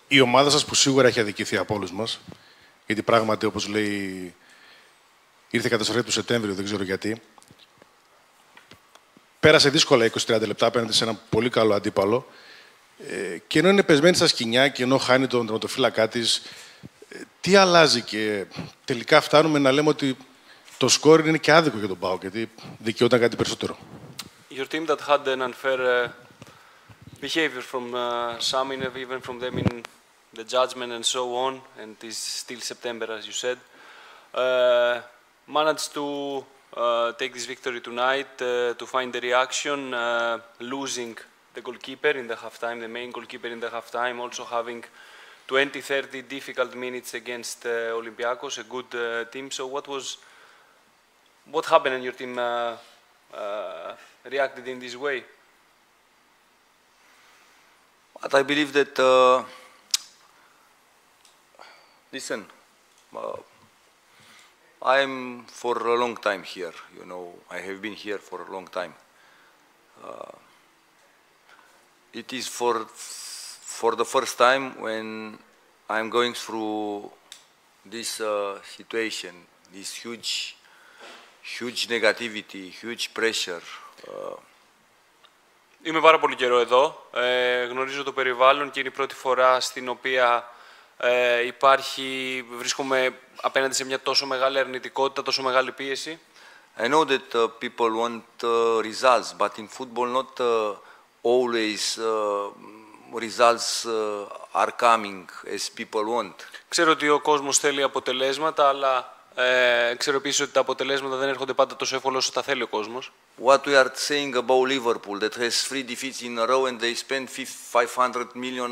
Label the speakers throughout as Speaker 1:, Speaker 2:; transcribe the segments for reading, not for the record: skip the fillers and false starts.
Speaker 1: Η ομάδα σας που σίγουρα έχει αδικηθεί από όλους μας, γιατί πράγματι, όπως λέει, ήρθε καταστροφή του Σεπτέμβριο, δεν ξέρω γιατί. Πέρασε δύσκολα 20-30 λεπτά απέναντι σε ένα πολύ καλό αντίπαλο. Και ενώ είναι πεσμένη στα σκοινιά και ενώ χάνει τον τερματοφύλακά της, τι αλλάζει και τελικά φτάνουμε να λέμε ότι το σκόρ είναι και άδικο για τον ΠΑΟΚ, γιατί δικαιόταν κάτι περισσότερο.
Speaker 2: Your team that had an unfair behavior from some, even from them in the judgment and so on, and it's still September, as you said, managed to take this victory tonight, to find the reaction, losing the goalkeeper in the halftime, the main goalkeeper in the halftime, also having 20-30 difficult minutes against Olympiacos, a good team. So what happened and your team reacted in this way?
Speaker 3: But I believe that, listen, I'm for a long time here, you know, I have been here for a long time. It is for the first time when I'm going through this situation, this huge negativity, huge pressure.
Speaker 2: Είμαι πάρα πολύ καιρό εδώ. Γνωρίζω το περιβάλλον και είναι η πρώτη φορά στην οποία βρίσκομαι απέναντι σε μια τόσο μεγάλη αρνητικότητα, τόσο μεγάλη πίεση.
Speaker 3: I know that people want results, but in football not always results are coming as people want.
Speaker 2: Ξέρω ότι ο κόσμος θέλει αποτελέσματα, αλλά ξέρω επίσης ότι τα αποτελέσματα δεν έρχονται πάντα τόσο εύκολα όσο τα θέλει ο κόσμος.
Speaker 3: What we are saying about Liverpool, that has 3 defeats in a row and they spend 500 million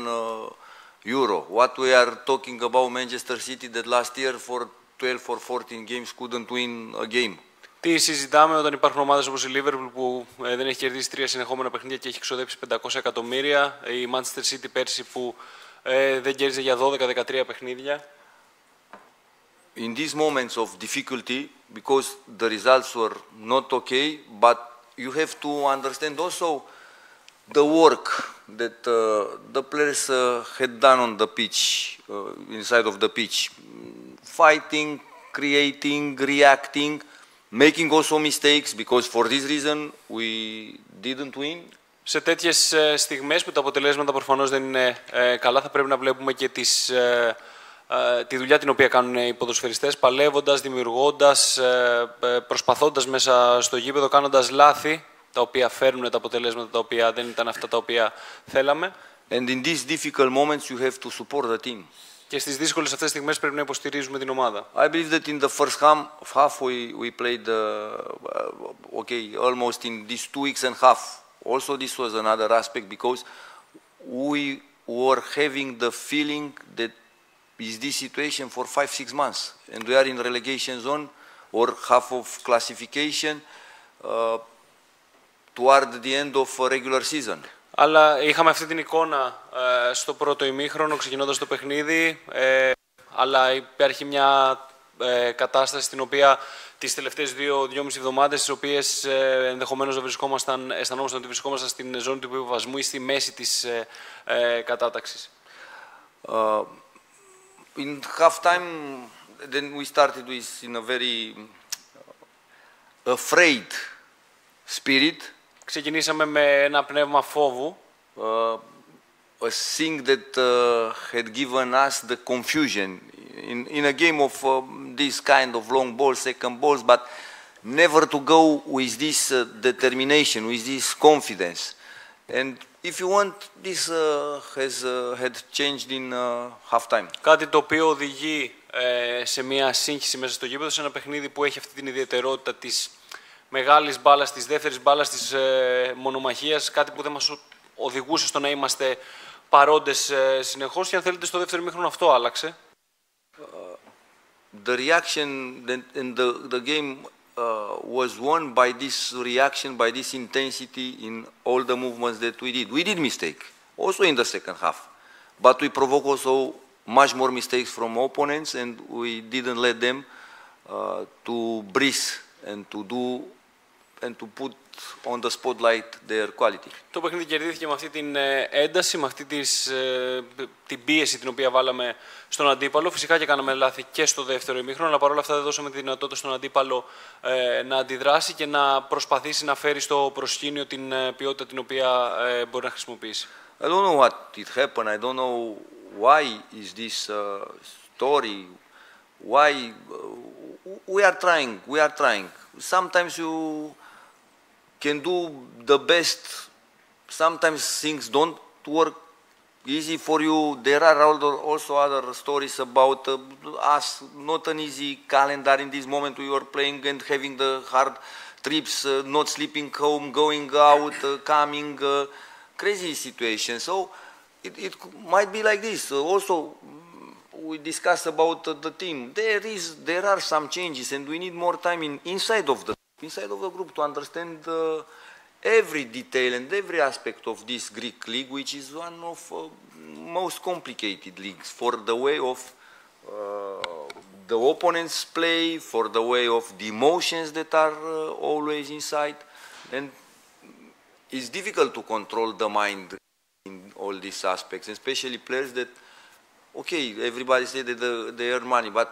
Speaker 3: euro. What we are talking about Manchester City, that last year for 12 or 14 games couldn't win a game.
Speaker 2: Τι συζητάμε όταν υπάρχουν ομάδες όπως η Liverpool που δεν έχει κερδίσει 3 συνεχόμενα παιχνίδια και έχει ξοδέψει 500 εκατομμύρια, η Manchester City πέρσι που δεν κέρδιζε για 12-13 παιχνίδια.
Speaker 3: In these moments of difficulty, because the results were not okay, but you have to understand also the work that the players had done on the pitch, inside of the pitch, fighting, creating, reacting, making also mistakes, because for this reason we didn't win.
Speaker 2: Σε τέτοιες στιγμές που τα αποτελέσματα προφανώς δεν είναι καλά, θα πρέπει να βλέπουμε και τη δουλειά την οποία κάνουν οι ποδοσφαιριστές, παλεύοντας, δημιουργώντας, προσπαθώντας μέσα στο γήπεδο, κάνοντας λάθη, τα οποία φέρνουν τα αποτελέσματα τα οποία δεν ήταν αυτά τα οποία θέλαμε.
Speaker 3: And in these difficult moments you have to support the team.
Speaker 2: Και στις δύσκολες αυτές στιγμές πρέπει να υποστηρίζουμε την ομάδα.
Speaker 3: I believe that in the first half we played okay, almost in these 2 weeks and a half. Also this was another aspect because we were having the feeling that is this situation for 5-6 months and we are in relegation zone or half of classification toward the end of a regular season.
Speaker 2: Αλλά είχαμε αυτή την εικόνα στο πρώτο ημίχρονο, ξεκινώντας το παιχνίδι, αλλά υπάρχει μια κατάσταση στην οποία τις τελευταίες 2-2,5 εβδομάδες, στις οποίες ενδεχομένως αισθανόμασταν ότι βρισκόμασταν στην ζώνη του υποβασμού ή στη μέση της κατάταξης.
Speaker 3: In half time, then we started in a very afraid spirit.
Speaker 2: Ξεκινήσαμε με ένα πνεύμα φόβου.
Speaker 3: A thing that had given us the confusion in a game of this kind of long balls, second balls, but never to go with this determination, with this confidence. And if you want, this had changed in half time.
Speaker 2: Κάτι το οποίο οδηγεί σε μια σύγχυση μέσα στο γήπεδο, σε ένα παιχνίδι που έχει αυτή την ιδιαιτερότητα της μεγάλης μπάλας, της δεύτερης μπάλας, της μονομαχίας, κάτι που δεν μας οδηγούσε στο να είμαστε παρόντες συνεχώς και αν θέλετε στο δεύτερο ημίχρονο αυτό άλλαξε.
Speaker 3: The reaction and the game was won by this reaction, by this intensity in all the movements that we did. We did mistake, also in the second half, but we provoked also much more mistakes from opponents and we didn't let them to breathe and to do and to put on the spotlight their quality.
Speaker 2: Το παιχνίδι κερδίθηκε με αυτή την ένταση, με αυτή την πίεση την οποία βάλαμε στον αντίπαλο. Φυσικά και κάναμε λάθη και στο δεύτερο ημίχρονο, αλλά παρόλα αυτά δεν δώσαμε τη δυνατότητα στον αντίπαλο να αντιδράσει και να προσπαθήσει να φέρει στο προσκήνιο την ποιότητα την οποία μπορεί να χρησιμοποιήσει.
Speaker 3: I don't know what it happened. I don't know why is this story. Why we are trying. We are trying. Sometimes you can do the best. Sometimes things don't work easy for you. There are also other stories about us. Not an easy calendar in this moment. We were playing and having the hard trips, not sleeping home, going out, coming. Crazy situation. So it might be like this. Also, we discussed about the team. There are some changes, and we need more time inside of the group to understand every detail and every aspect of this Greek league, which is one of most complicated leagues for the way of the opponents play, for the way of the emotions that are always inside, and it's difficult to control the mind in all these aspects, especially players that, okay, everybody said that they earn money, but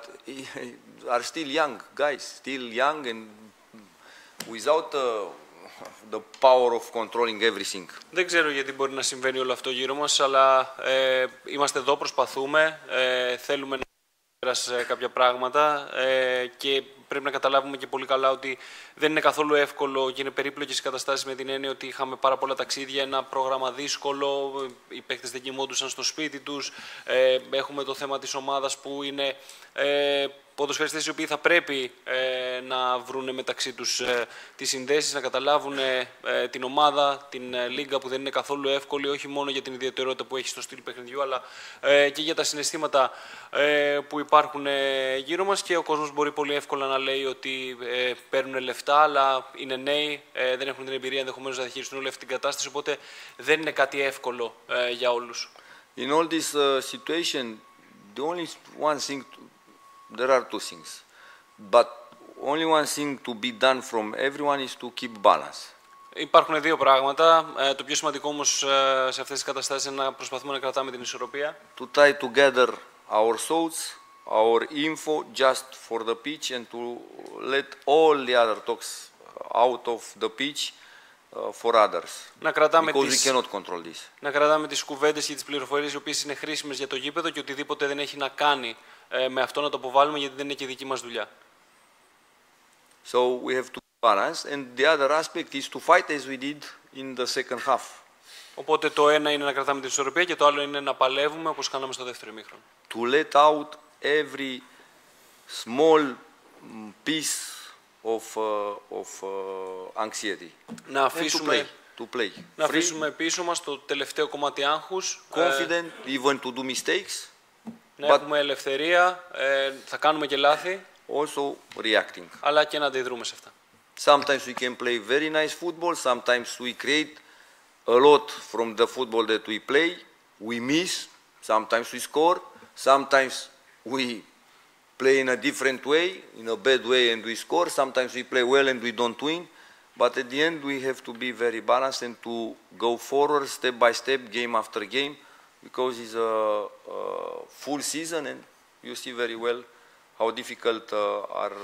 Speaker 3: are still young guys, still young and without the power of controlling everything.
Speaker 2: Δεν ξέρω γιατί μπορεί να συμβαίνει όλο αυτό γύρω μας, αλλά είμαστε εδώ, προσπαθούμε, θέλουμε να περάσει κάποια πράγματα και πρέπει να καταλάβουμε και πολύ καλά ότι δεν είναι καθόλου εύκολο και είναι περίπλοκες οι καταστάσεις με την έννοια ότι είχαμε πάρα πολλά ταξίδια, ένα πρόγραμμα δύσκολο, οι παίκτες δεν κοιμόντουσαν στο σπίτι τους, έχουμε το θέμα της ομάδας που είναι ποδοσφαιριστές οι οποίοι θα πρέπει να βρουν μεταξύ τους τις συνδέσεις, να καταλάβουν την ομάδα, την λίγκα που δεν είναι καθόλου εύκολη, όχι μόνο για την ιδιαιτερότητα που έχει στο στυλ παιχνιδιού, αλλά και για τα συναισθήματα που υπάρχουν γύρω μας και ο κόσμος μπορεί πολύ εύκολα να λέει ότι παίρνουν λεφτά, αλλά είναι νέοι, δεν έχουν την εμπειρία ενδεχομένως να διαχειριστούν όλη αυτή την κατάσταση, οπότε δεν είναι κάτι εύκολο για όλους.
Speaker 3: In all this situation, the only one thing, there are two things, but only one thing to be done from everyone is to keep balance.
Speaker 2: Υπάρχουν δύο πράγματα. Το πιο σημαντικό όμως σε αυτές τις καταστάσεις είναι να προσπαθούμε να κρατάμε την ισορροπία.
Speaker 3: To try to gather our thoughts, our info just for the pitch and to let all the other talks out of the pitch for others. Because we cannot control this.
Speaker 2: Να κρατάμε τις κουβέντες και τις πληροφορίες οι οποίες είναι χρήσιμες για το γήπεδο και οτιδήποτε δεν έχει να κάνει με αυτό να το αποβάλουμε, γιατί δεν είναι και δική μας δουλειά.
Speaker 3: So we have to balance, and the other aspect is to fight as we did in the second half.
Speaker 2: Οπότε το ένα είναι να κρατάμε την ισορροπία και το άλλο είναι να παλεύουμε όπως κάναμε στο δεύτερο ημίχρονο.
Speaker 3: To let out every small piece of anxiety.
Speaker 2: Να αφήσουμε,
Speaker 3: να
Speaker 2: αφήσουμε πίσω μας το τελευταίο κομμάτι άγχους.
Speaker 3: Confident, even to do mistakes.
Speaker 2: Να έχουμε ελευθερία, θα κάνουμε και λάθη.
Speaker 3: Also reacting.
Speaker 2: Αλλά και να αντιδρούμε σε αυτά.
Speaker 3: Sometimes we can play very nice football. Sometimes we create a lot from the football that we play. We miss. Sometimes we score. Sometimes we play in a different way, in a bad way, and we score. Sometimes we play well and we don't win. But at the end, we have to be very balanced and to go forward step by step, game after game, because it's a full season and you see very well how difficult are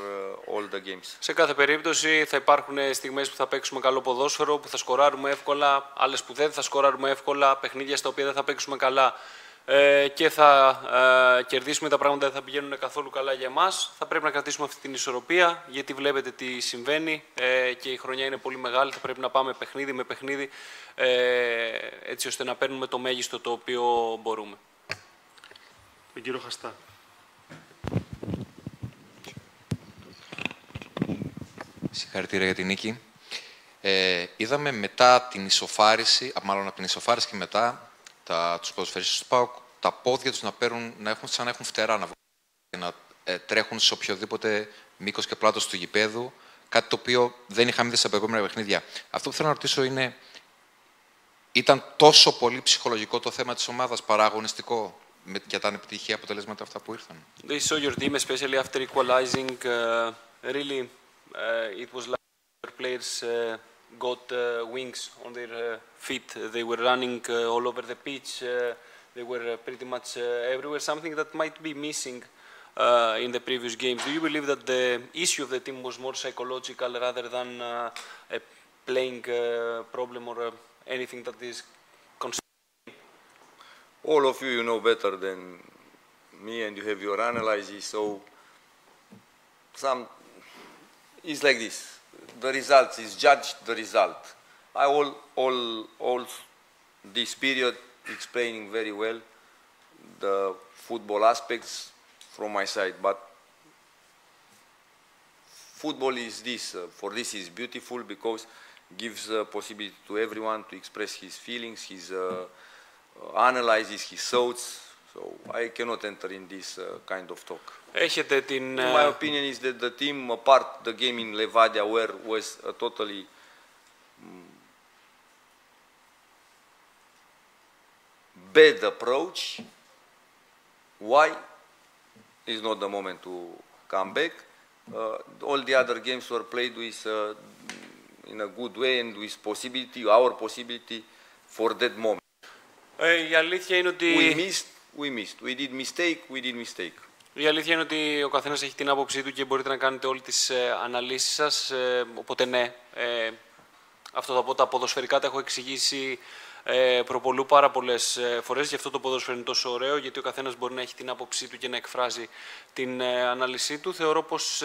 Speaker 3: all the games.
Speaker 2: Σε κάθε περίπτωση θα υπάρχουν στιγμές που θα παίξουμε καλό ποδόσφαιρο, που θα σκοράρουμε εύκολα, άλλες που δεν θα σκοράρουμε εύκολα, παιχνίδια στα οποία δεν θα παίξουμε καλά και θα κερδίσουμε, τα πράγματα δεν θα πηγαίνουν καθόλου καλά για εμάς. Θα πρέπει να κρατήσουμε αυτή την ισορροπία, γιατί βλέπετε τι συμβαίνει και η χρονιά είναι πολύ μεγάλη. Θα πρέπει να πάμε παιχνίδι με παιχνίδι, έτσι ώστε να παίρνουμε το μέγιστο το οποίο μπορούμε.
Speaker 4: Τον κύριο Χαστά.
Speaker 5: Συγχαρητήρια για την νίκη. Είδαμε μετά την ισοφάριση, μάλλον από την ισοφάριση και μετά, τους ποδοσφαιριστές του ΠΑΟΚ, τα πόδια τους να έχουν σαν να έχουν φτερά, να τρέχουν σε οποιοδήποτε μήκος και πλάτος του γηπέδου, κάτι το οποίο δεν είχαμε δει στα προηγούμενα παιχνίδια. Αυτό που θέλω να ρωτήσω είναι, ήταν τόσο πολύ ψυχολογικό το θέμα της ομάδας, παρά αγωνιστικό, για τα ανεπιτυχή αποτελέσματα αυτά που ήρθαν?
Speaker 2: They saw your team, especially after equalizing, really it was like players got wings on their feet. They were running all over the pitch. They were pretty much everywhere, something that might be missing in the previous games. Do you believe that the issue of the team was more psychological rather than a playing problem or anything that is concerning?
Speaker 3: All of you know better than me, and you have your analysis, so it's like this. The result is judged the result. I all this period explaining very well the football aspects from my side, but football is this. For this is beautiful because gives possibility to everyone to express his feelings, his analysis, his thoughts. So I cannot enter in this kind of talk. My opinion is that the team, apart the game in Levadia, where was a totally bad approach. Why? Is not the moment to come back. All the other games were played with in a good way and with possibility, our possibility for that moment.
Speaker 2: Η αλήθεια είναι ότι
Speaker 3: We missed. We did mistake.
Speaker 2: Η αλήθεια είναι ότι ο καθένας έχει την άποψή του και μπορείτε να κάνετε όλες τις αναλύσεις σας. Οπότε ναι, αυτό από τα ποδοσφαιρικά τα έχω εξηγήσει προπολού πάρα πολλές φορές. Γι' αυτό το ποδόσφαιρο είναι τόσο ωραίο, γιατί ο καθένας μπορεί να έχει την άποψή του και να εκφράζει την ανάλυση του. Θεωρώ πως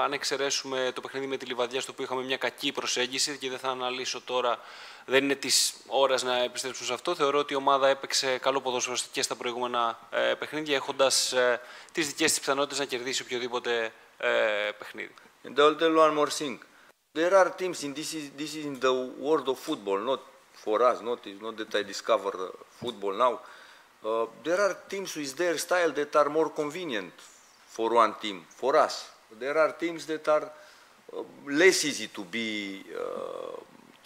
Speaker 2: αν εξαιρέσουμε το παιχνίδι με τη Λιβαδιά, στο οποίο είχαμε μια κακή προσέγγιση και δεν θα αναλύσω τώρα, δεν είναι της ώρας να επιστρέψουμε σε αυτό. Θεωρώ ότι η ομάδα έπαιξε καλό ποδόσφαιρο και στα προηγούμενα παιχνίδια, έχοντας τις δικές της πιθανότητες να κερδίσει οποιοδήποτε παιχνίδι.
Speaker 3: And I'll tell one more thing. There are teams, and this is in the world of football, not for us, not that I discover football now. There are teams with their style that are more convenient for one team, for us. There are teams that are less easy to be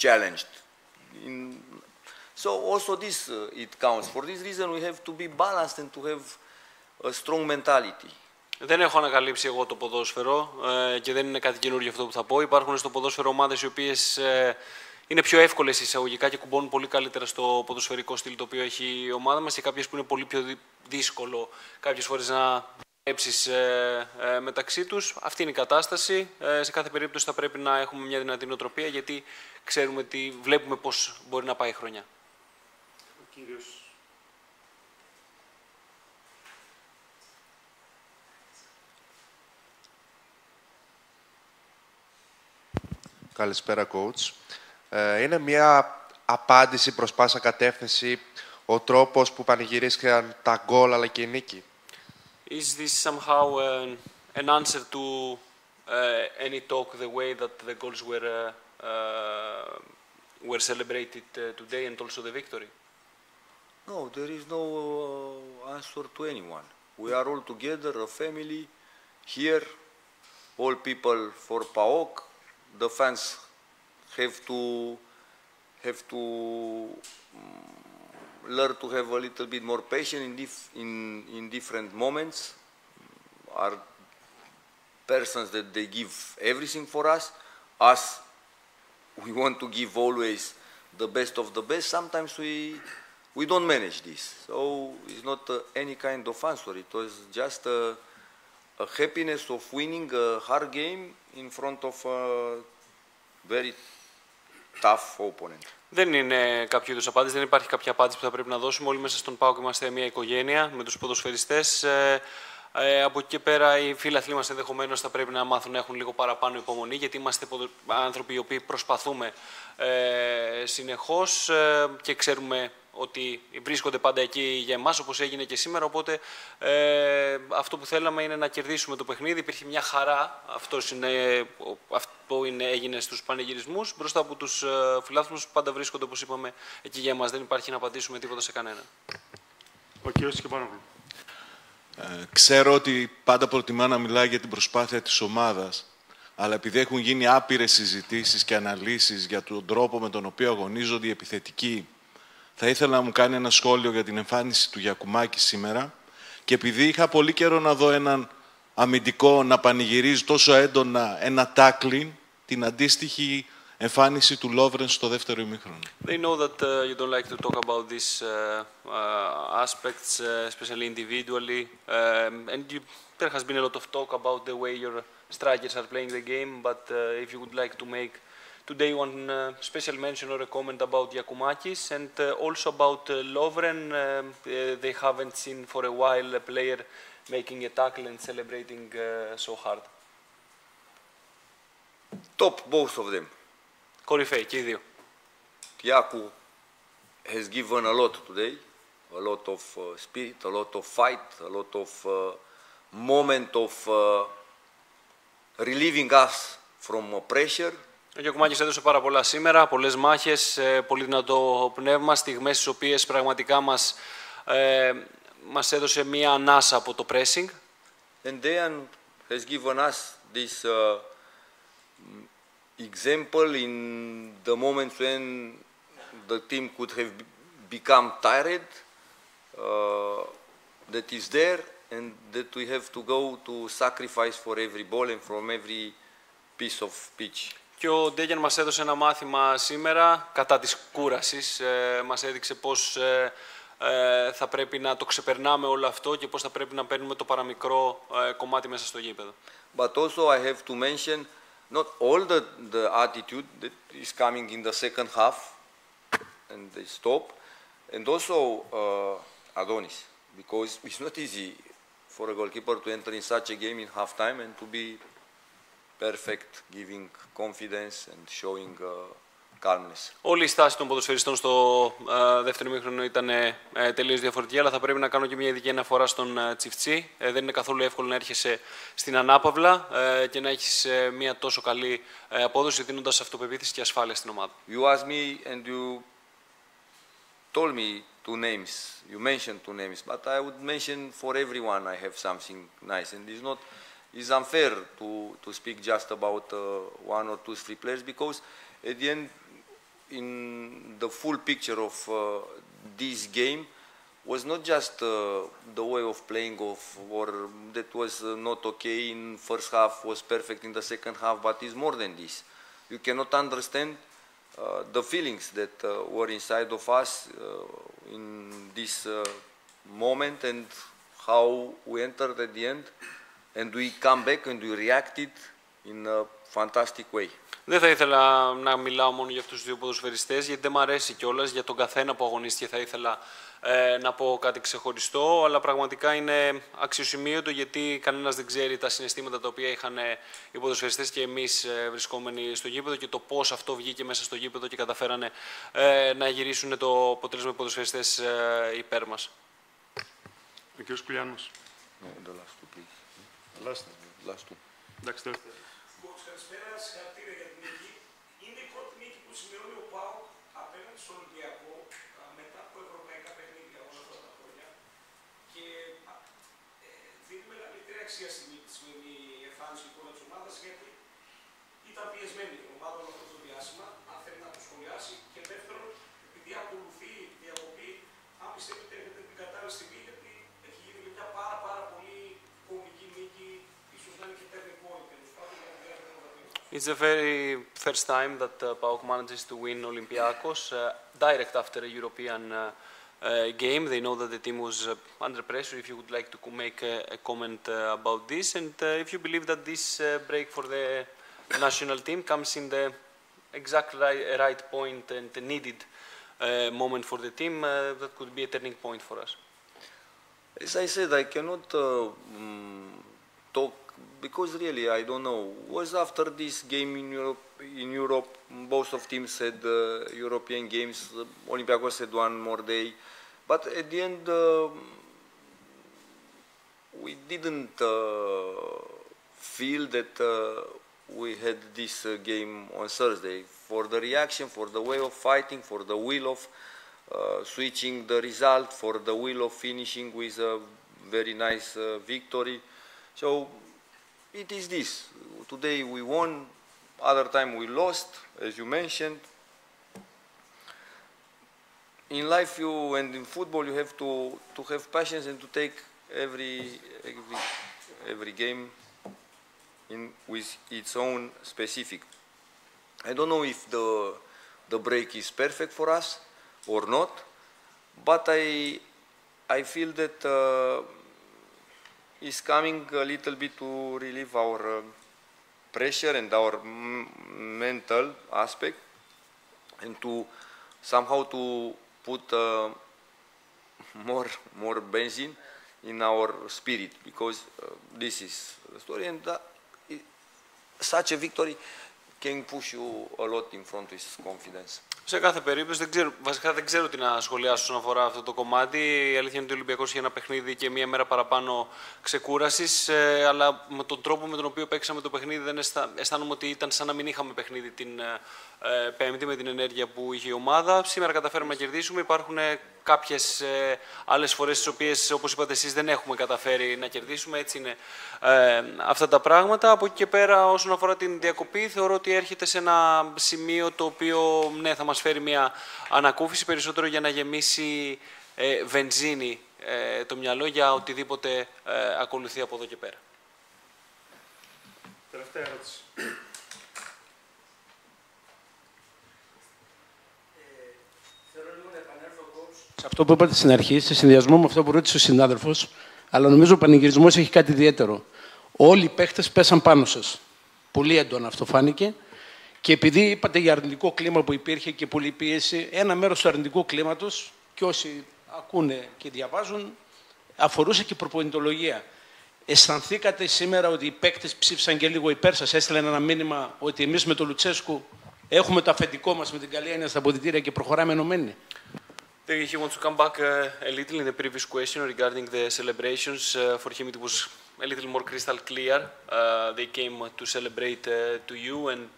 Speaker 3: challenged. So also this it counts. For this reason we have to be balanced and to have a strong mentality.
Speaker 2: Δεν έχω ανακαλύψει εγώ το ποδόσφαιρο και δεν είναι κάτι καινούργιο αυτό που θα πω. Υπάρχουν στο ποδόσφαιρο ομάδες οι οποίες είναι πιο εύκολες εισαγωγικά και κουμπώνουν πολύ καλύτερα στο ποδοσφαιρικό στυλ το οποίο έχει η ομάδα μας, και κάποιες που είναι πολύ πιο δύσκολο κάποιες φορές να δουλέψεις μεταξύ τους. Αυτή είναι η κατάσταση. Σε κάθε περίπτωση θα πρέπει να έχουμε μια δυνατή νοοτροπία, γιατί ξέρουμε ότι βλέπουμε πώς μπορεί να πάει η χρονιά.
Speaker 6: Καλησπέρα, coach. Είναι μια απάντηση προς πάσα κατεύθυνση ο τρόπος που πανηγυρίστηκαν τα γκολ αλλά και η νίκη?
Speaker 2: Is this somehow an answer to any talk, the way that the goals were celebrated today and also the victory?
Speaker 3: No, there is no answer to anyone. We are all together, a family, here, all people for PAOK. The fans have to learn to have a little bit more patience in different moments. Are persons that they give everything for us. Us, we want to give always the best of the best. Sometimes we don't manage this. So it's not any kind of answer. It was just a happiness of winning a hard game in front of a very tough opponent.
Speaker 2: Δεν είναι κάποιο είδους απάντηση, δεν υπάρχει κάποια απάντηση που θα πρέπει να δώσουμε. Όλοι μέσα στον ΠΑΟΚ είμαστε μια οικογένεια με τους ποδοσφαιριστές. Από εκεί και πέρα οι φίλαθλοι μας ενδεχομένως θα πρέπει να μάθουν να έχουν λίγο παραπάνω υπομονή, γιατί είμαστε άνθρωποι οι οποίοι προσπαθούμε συνεχώς και ξέρουμε ότι βρίσκονται πάντα εκεί για εμάς, όπως έγινε και σήμερα. Οπότε αυτό που θέλαμε είναι να κερδίσουμε το παιχνίδι. Υπήρχε μια χαρά, αυτό έγινε στους πανηγυρισμούς, μπροστά από τους φιλάθλους που πάντα βρίσκονται, όπως είπαμε, εκεί για εμάς. Δεν υπάρχει να απαντήσουμε τίποτα σε κανέναν.
Speaker 4: Ο κύριος Κεπάνογλου.
Speaker 1: Ξέρω ότι πάντα προτιμά να μιλάει για την προσπάθεια της ομάδας, αλλά επειδή έχουν γίνει άπειρες συζητήσεις και αναλύσεις για τον τρόπο με τον οποίο αγωνίζονται οι επιθετικοί, θα ήθελα να μου κάνει ένα σχόλιο για την εμφάνιση του Γιακουμάκη σήμερα, και επειδή είχα πολύ καιρό να δω έναν αμυντικό να πανηγυρίζει τόσο έντονα ένα τάκλιν,
Speaker 7: την αντίστοιχη εμφάνιση του Lovren στο δεύτερο ημίχρονο.
Speaker 2: They know that you don't like to talk about these aspects, especially individually, and there has been a lot of talk about the way your strikers are playing the game, but if you would like to make today one special mention or a comment about Giacomakis and also about Lovren, they haven't seen for a while a player making a tackle and celebrating so hard.
Speaker 3: Top, both of them.
Speaker 2: Κορυφαίοι και οι δύο.
Speaker 3: Yaku has given a lot today, a lot of spirit, a lot of fight, a lot of moment of relieving us from pressure.
Speaker 2: Ο Γιακουμάκης έδωσε πάρα πολλά σήμερα, πολλές μάχες, πολύ δυνατό πνεύμα, στιγμές στις οποίες πραγματικά μας έδωσε μία ανάσα από το pressing.
Speaker 3: And Dejan has given us this example in the moments when the team could have become tired, that is there, and that we have to go to sacrifice for every ball and from every piece of pitch.
Speaker 2: Και ο Ντέγιαν μας έδωσε ένα μάθημα σήμερα κατά της κούρασης. Μας έδειξε πώς θα πρέπει να το ξεπερνάμε όλο αυτό και πώς θα πρέπει να παίρνουμε το παραμικρό κομμάτι μέσα στο γήπεδο.
Speaker 3: But also I have to mention not all the attitude that is coming in the second half and they stop, and also Adonis, because it's not easy for a goalkeeper to enter in such a game in half time and to be perfect, giving confidence and showing calmness.
Speaker 2: Όλη η στάση των ποδοσφαιριστών στο δεύτερο ημίχρονο ήταν τελείως διαφορετική, αλλά θα πρέπει να κάνω και μια ειδική αναφορά στον Τσιφτσί. Δεν είναι καθόλου εύκολο να έρχεσαι στην ανάπαυλα και να έχεις μια τόσο καλή απόδοση, δίνοντας αυτοπεποίθηση και ασφάλεια στην ομάδα.
Speaker 3: You asked me and you told me two names. You mentioned two names, but I would mention for everyone I have something nice, and it's unfair to speak just about one or two, three players, because at the end, in the full picture of this game, was not just the way of playing or that was not okay in first half, was perfect in the second half, but is more than this. You cannot understand the feelings that were inside of us in this moment and how we entered at the end, and we come back and we reacted in a fantastic way.
Speaker 2: Δεν θα ήθελα να μιλάω μόνο για αυτούς τους δύο ποδοσφαιριστές, γιατί δεν μου αρέσει κιόλας. Για τον καθένα που αγωνίστηκε θα ήθελα να πω κάτι ξεχωριστό, αλλά πραγματικά είναι αξιοσημείωτο, γιατί κανένας δεν ξέρει τα συναισθήματα τα οποία είχαν οι ποδοσφαιριστές και εμείς βρισκόμενοι στο γήπεδο και το πώς αυτό βγήκε μέσα στο γήπεδο και καταφέρανε να γυρίσουν το αποτέλεσμα οι ποδοσφαιριστές υπέρ μας.
Speaker 4: Ο κ. Κουλιάνος.
Speaker 3: The last two, please. Last two.
Speaker 4: Εντάξει, δεύτερο.
Speaker 8: Καλησπέρα, συγχαρητήρια για την νίκη. Είναι η πρώτη νίκη που σημειώνει ο ΠΑΟΚ απέναντι στον Ολυμπιακό μετά από ευρωπαϊκά παιχνίδια όλα αυτά τα χρόνια. Και δίνει μεγαλύτερη αξία στη σημερινή εμφάνιση εικόνα τη ομάδα, γιατί ήταν πιεσμένη η ομάδα όλο αυτό το διάστημα. Αν θέλει να το σχολιάσει. Και δεύτερον, επειδή ακολουθεί η διακοπή, αν πιστεύετε ότι έχετε την κατάλληλη στιγμή, γιατί έχει γίνει μια πάρα πολύ κομβική νίκη, ίσως να είναι και turning point.
Speaker 2: It's the very first time that PAOK manages to win Olympiacos direct after a European game. They know that the team was under pressure. If you would like to make a comment about this, and if you believe that this break for the national team comes in the exact right point and the needed moment for the team, that could be a turning point for us.
Speaker 3: As I said, I cannot talk, because really I don't know. Was after this game in Europe, both of teams had European games. Olympiacos had one more day, but at the end we didn't feel that we had this game on Thursday. For the reaction, for the way of fighting, for the will of switching the result, for the will of finishing with a very nice victory. So it is this. Today we won, other time we lost, as you mentioned. In life and in football you have to have patience and to take every game with its own specific. I don't know if the break is perfect for us or not, but I feel that it's coming a little bit to relieve our pressure and our mental aspect, and to somehow to put more benzene in our spirit, because this is the story, and such a victory can push you a lot in front with confidence.
Speaker 2: Σε κάθε περίπτωση, βασικά δεν ξέρω τι να σχολιάσω όσον αφορά αυτό το κομμάτι. Η αλήθεια είναι ότι ο Ολυμπιακός είχε ένα παιχνίδι και μία μέρα παραπάνω ξεκούρασης, αλλά με τον τρόπο με τον οποίο παίξαμε το παιχνίδι δεν αισθάνομαι ότι ήταν σαν να μην είχαμε παιχνίδι την Πέμπτη με την ενέργεια που είχε η ομάδα. Σήμερα καταφέραμε να κερδίσουμε. Υπάρχουν κάποιες άλλες φορές τις οποίες, όπως είπατε εσείς, δεν έχουμε καταφέρει να κερδίσουμε. Έτσι είναι αυτά τα πράγματα. Από εκεί και πέρα, όσον αφορά την διακοπή, θεωρώ ότι έρχεται σε ένα σημείο το οποίο ναι, θα μας φέρει μια ανακούφιση περισσότερο για να γεμίσει βενζίνη το μυαλό για οτιδήποτε ακολουθεί από εδώ και πέρα.
Speaker 4: Τελευταία ερώτηση.
Speaker 8: Σε αυτό που είπατε στην αρχή, σε συνδυασμό με αυτό που ρώτησε ο συνάδελφος, αλλά νομίζω ο πανηγυρισμός έχει κάτι ιδιαίτερο. Όλοι οι παίχτες πέσαν πάνω σας. Πολύ έντονα αυτό φάνηκε. Και επειδή είπατε για αρνητικό κλίμα που υπήρχε και πολλή πίεση, ένα μέρος του αρνητικού κλίματος, και όσοι ακούνε και διαβάζουν, αφορούσε και προπονητολογία. Αισθανθήκατε σήμερα ότι οι παίκτες ψήφισαν και λίγο υπέρ σας, έστειλαν ένα μήνυμα ότι εμείς με τον Λουτσέσκου έχουμε το αφεντικό μας με την καλή έννοια στα αποδυτήρια και προχωράμε ενωμένοι?
Speaker 2: He wants to come back a little in the previous question regarding the celebrations. For him it was a little more crystal clear. They came to celebrate to you, and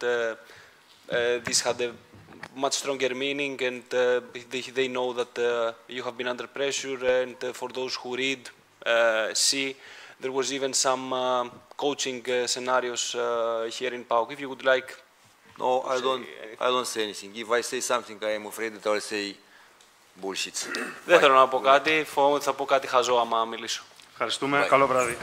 Speaker 2: this had a much stronger meaning, and they know that you have been under pressure, and for those who read, see, there was even some coaching scenarios here in PAOK. If you would like...
Speaker 3: No, I don't say anything. If I say something, I am afraid that I will say bullshit.
Speaker 2: Δεν θέλω να πω κάτι, φοβάμαι ότι θα πω κάτι χαζό άμα μιλήσω.
Speaker 4: Ευχαριστούμε. Καλό βράδυ.